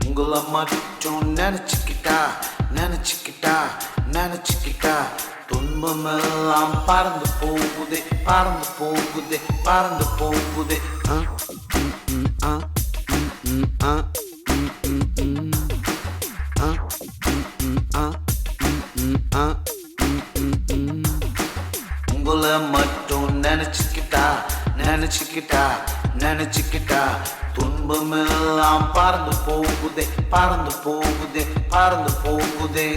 உங்களை மட்டும் நினைச்சுக்கிட்டா நினைச்சுக்கிட்டா நினைச்சுக்கிட்டா துன்பமெல்லாம் பறந்து போகுதே பறந்து போகுதே பறந்து போகுதே உங்களை மட்டும் நினைச்சுக்கிட்டா நினைச்சுக்கிட்டா நினைச்சுக்கிட்டா துன்பமெல்லாம் பறந்து போகுதே பறந்து போகுதே பறந்து போகுதே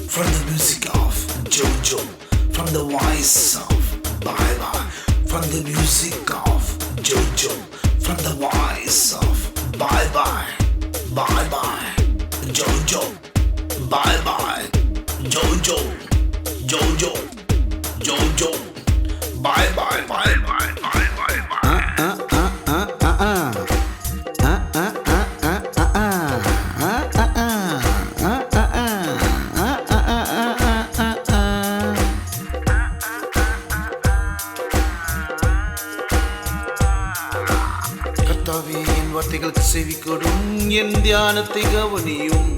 From the music of JoJo, from the voice of Bye Bye, from the music of JoJo, from the voice of Bye Bye, Bye Bye, JoJo, Bye Bye, JoJo, JoJo, JoJo, Bye Bye, Bye Bye, Bye Bye, Bye. கர்த்தாவே என் வார்த்தைகளுக்கு செவி கொடும் என் தியானத்தை கவனியும்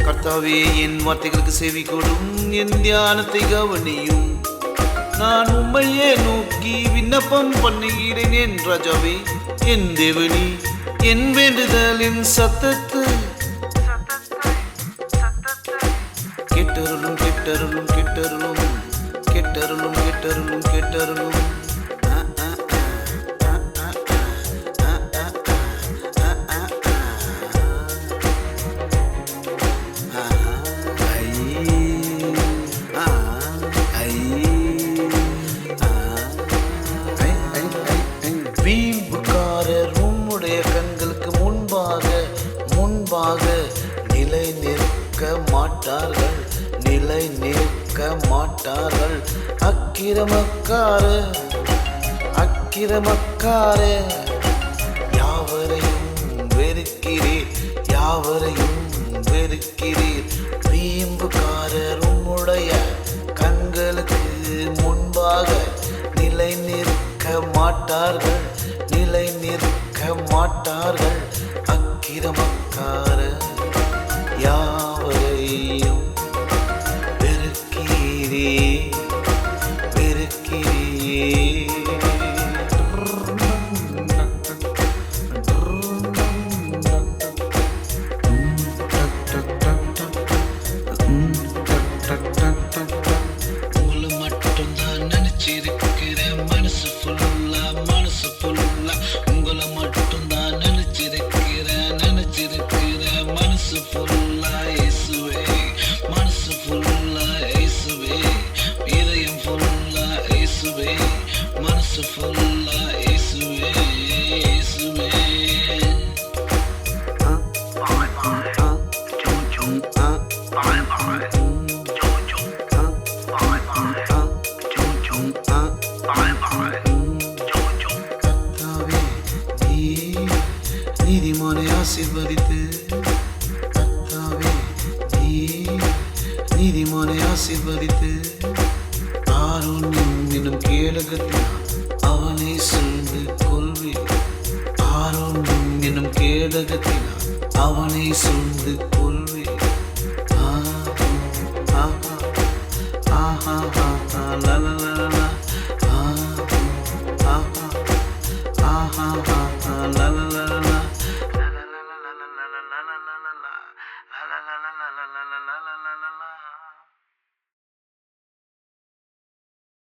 கர்த்தாவே என் வார்த்தைகளுக்கு செவி கொடும் என் தியானத்தை கவனியும் நான் உம்மையே நோக்கி விண்ணப்பம் பண்ணுகிறேன் என் ராஜாவே என் தேவனே என் வேண்டுதலின் சத்தத்தை கேட்டருளும் கேட்டருளும் கேட்டருளும் கேட்டருளும் கேட்டருளும் கேட்டருளும் வீம்புக்காரர் உம்முடைய கண்களுக்கு முன்பாக நிலை நிற்க மாட்டார்கள் நிலை நிற்க மாட்டார்கள் அக்கிரமக்காரர் யாவரையும் வெறுக்கிறீர் யாவரையும் வெறுக்கிறீர் வீம்புக்காரர் உம்முடைய கண்களுக்கு முன்பாக நிலை நிற்க மாட்டார்கள் நிலை நிற்க மாட்டார்கள் அக்கிரமக்காரர் யாவரையும் வெறுக்கிறீரே வெறுக்கிறீரே உங்களை மட்டும்தான் நினைச்சிருக்கிறேன் மனசு ஃபுல்லா உங்களை மட்டும்தான் நினைச்சிருக்கிறேன் மனசு ஃபுல்லா இயேசுவே மனசு ஃபுல்லா இயேசுவே இதயம் ஃபுல்லா இயேசுவே மனசு ஃபுல்லா இயேசுவே இயேசுவே நீதிமானை ஆசீர்வதித்து கர்த்தாவே நீதிமானை ஆசீர்வதித்து ஆரோன் என்னும் கேடகத்தினால் அவனை சூழ்ந்து கொள்வீர் ஆரோன் என்னும் கேடகத்தினால் அவனை சூழ்ந்து கொள்வீர் la la la la la